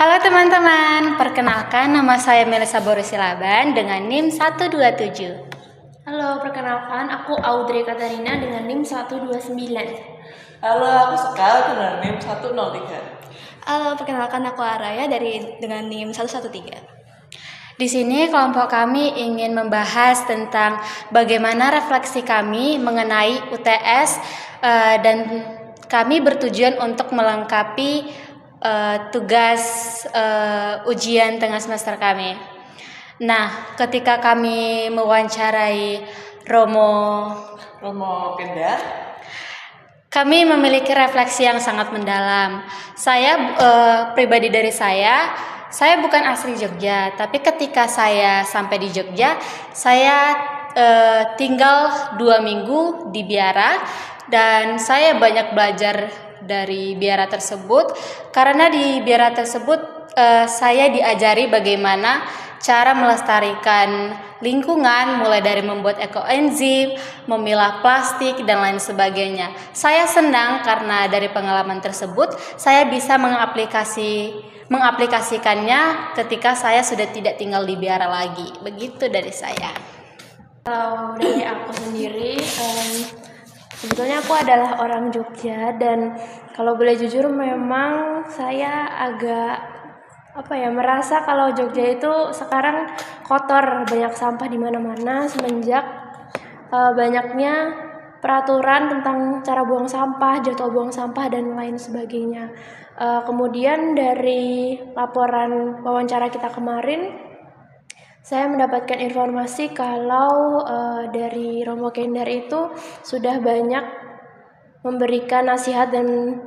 Halo teman-teman, perkenalkan nama saya Melisa Borisilaban dengan NIM 127. Halo, perkenalkan aku Audrey Katarina dengan NIM 129. Halo, aku Sekal dengan NIM 103. Halo, perkenalkan aku Araya dengan NIM 113. Di sini kelompok kami ingin membahas tentang bagaimana refleksi kami mengenai UTS dan kami bertujuan untuk melengkapi tugas ujian tengah semester kami. Nah, ketika kami mewawancarai Romo Kendar, kami memiliki refleksi yang sangat mendalam. Saya pribadi dari saya bukan asli Jogja, tapi ketika saya sampai di Jogja, saya tinggal 2 minggu di Biara dan saya banyak belajar dari Biara tersebut karena di Biara tersebut saya diajari bagaimana cara melestarikan lingkungan, mulai dari membuat ekoenzim, memilah plastik, dan lain sebagainya. Saya senang karena dari pengalaman tersebut saya bisa mengaplikasikannya ketika saya sudah tidak tinggal di Biara lagi. Begitu dari saya. Kalau dari aku sendiri, sebetulnya aku adalah orang Jogja dan kalau boleh jujur memang saya agak merasa kalau Jogja itu sekarang kotor, banyak sampah di mana-mana semenjak banyaknya peraturan tentang cara buang sampah, jadwal buang sampah dan lain sebagainya. Kemudian dari laporan wawancara kita kemarin, saya mendapatkan informasi kalau dari Romo Kendar itu sudah banyak memberikan nasihat dan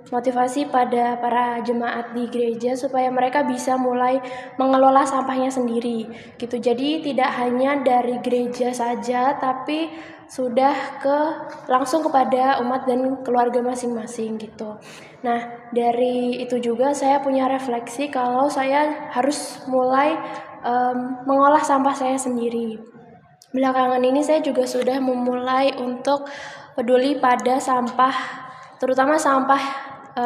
motivasi pada para jemaat di gereja supaya mereka bisa mulai mengelola sampahnya sendiri gitu. Jadi tidak hanya dari gereja saja tapi sudah langsung kepada umat dan keluarga masing-masing gitu. Nah, dari itu juga saya punya refleksi kalau saya harus mulai mengolah sampah saya sendiri. Belakangan ini saya juga sudah memulai untuk peduli pada sampah, terutama sampah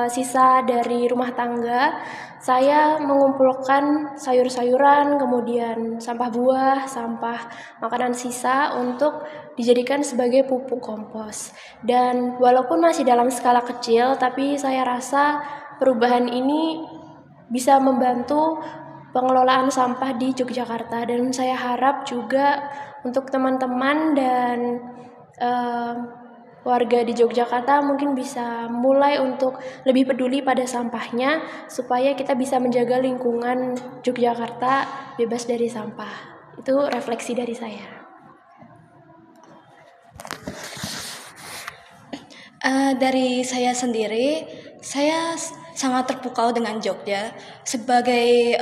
sisa dari rumah tangga. Saya mengumpulkan sayur-sayuran, kemudian sampah buah, sampah makanan sisa untuk dijadikan sebagai pupuk kompos. Dan walaupun masih dalam skala kecil, tapi saya rasa perubahan ini bisa membantu pengelolaan sampah di Yogyakarta. Dan saya harap juga untuk teman-teman dan warga di Yogyakarta mungkin bisa mulai untuk lebih peduli pada sampahnya supaya kita bisa menjaga lingkungan Yogyakarta bebas dari sampah. Itu refleksi dari saya. Dari saya sendiri, saya sangat terpukau dengan Jogja. Sebagai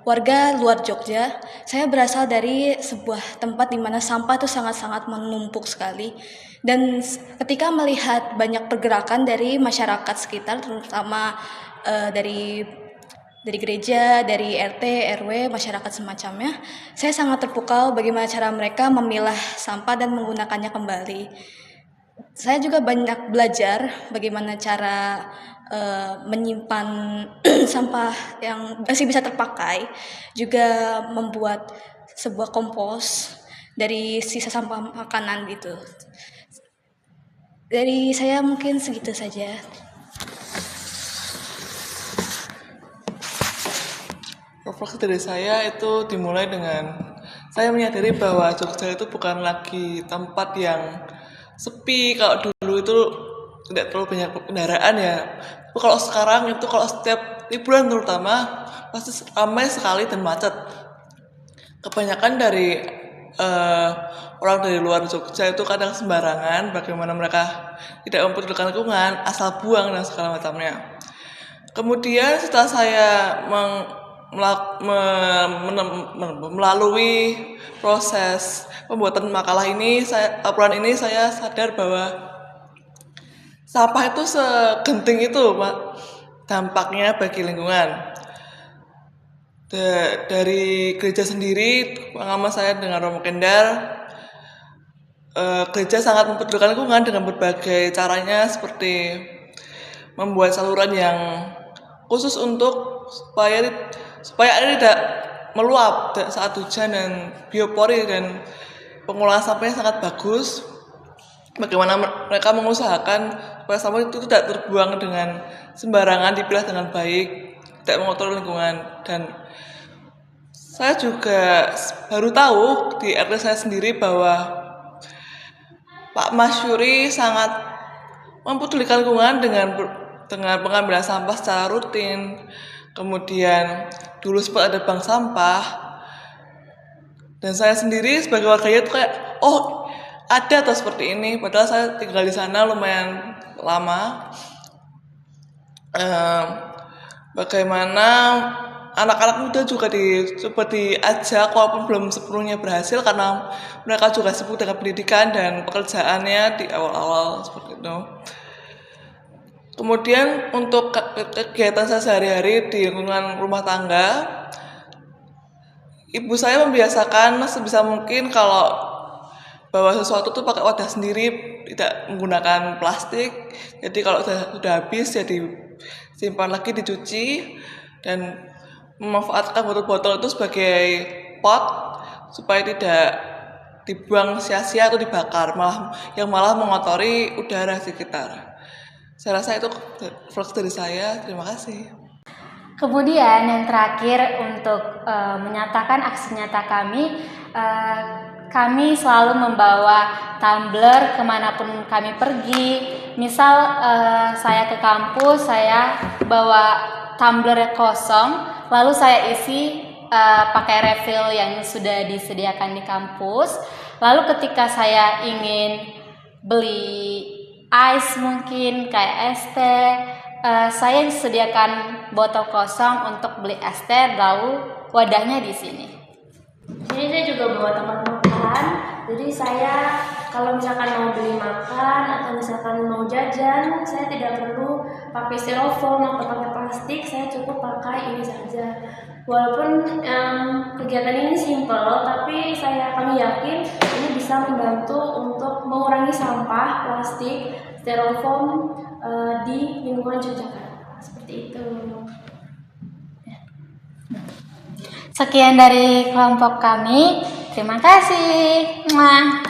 warga luar Jogja, saya berasal dari sebuah tempat di mana sampah itu sangat-sangat menumpuk sekali. Dan ketika melihat banyak pergerakan dari masyarakat sekitar, terutama dari gereja, dari RT, RW, masyarakat semacamnya, saya sangat terpukau bagaimana cara mereka memilah sampah dan menggunakannya kembali. Saya juga banyak belajar bagaimana cara menyimpan sampah yang masih bisa terpakai, juga membuat sebuah kompos dari sisa sampah makanan gitu. Dari saya mungkin segitu saja. refleksi dari saya itu dimulai dengan saya menyadari bahwa Jogja itu bukan lagi tempat yang sepi. Kalau dulu itu tidak terlalu banyak kendaraan ya. Tapi kalau sekarang itu kalau setiap liburan terutama pasti ramai sekali dan macet. Kebanyakan dari orang dari luar Jogja itu kadang sembarangan bagaimana mereka tidak mempedulikan lingkungan, asal buang dan segala macamnya. Kemudian setelah saya melalui proses pembuatan makalah ini, laporan ini saya sadar bahwa sampah itu segenting itu, Pak, dampaknya bagi lingkungan. Dari gereja sendiri, pengalaman saya dengan Romo Kendar, gereja sangat mempedulikan lingkungan dengan berbagai caranya seperti membuat saluran yang khusus untuk supaya air tidak meluap saat hujan, dan biopori dan pengolahan sampahnya sangat bagus. Bagaimana mereka mengusahakan supaya sampah itu tidak terbuang dengan sembarangan, dipilah dengan baik, tidak mengotori lingkungan. Dan saya juga baru tahu di RT saya sendiri bahwa Pak Masyuri sangat mempedulikan lingkungan dengan pengambilan sampah secara rutin. Kemudian dulu sempat ada bank sampah, dan saya sendiri sebagai warganya itu kayak, oh ada atau seperti ini, padahal saya tinggal di sana lumayan lama. Bagaimana anak-anak muda juga coba diajak, walaupun belum sepenuhnya berhasil karena mereka juga sibuk dengan pendidikan dan pekerjaannya di awal-awal seperti itu. Kemudian untuk kegiatan saya sehari-hari di lingkungan rumah tangga, ibu saya membiasakan sebisa mungkin kalau bawa sesuatu tuh pakai wadah sendiri, tidak menggunakan plastik. Jadi kalau sudah habis ya disimpan lagi, dicuci, dan memanfaatkan botol-botol itu sebagai pot supaya tidak dibuang sia-sia atau dibakar, malah mengotori udara sekitar. Saya rasa itu vlog dari saya. Terima kasih. Kemudian yang terakhir untuk menyatakan aksi nyata kami selalu membawa tumbler kemanapun kami pergi. Misal saya ke kampus, saya bawa tumbler kosong, lalu saya isi pakai refill yang sudah disediakan di kampus. Lalu ketika saya ingin beli ice mungkin kayak es teh, saya disediakan botol kosong untuk beli es teh, lalu wadahnya di sini. Jadi saya juga bawa tempat makan. Jadi saya kalau misalkan mau beli makan atau misalkan mau jajan, saya tidak perlu pakai styrofoam atau pakai plastik, saya cukup pakai ini saja. Walaupun kegiatan ini simple, tapi kami yakin ini bisa membantu untuk mengurangi sampah plastik, styrofoam di lingkungan Yogyakarta. Seperti itu. Sekian dari kelompok kami. Terima kasih. Mwah.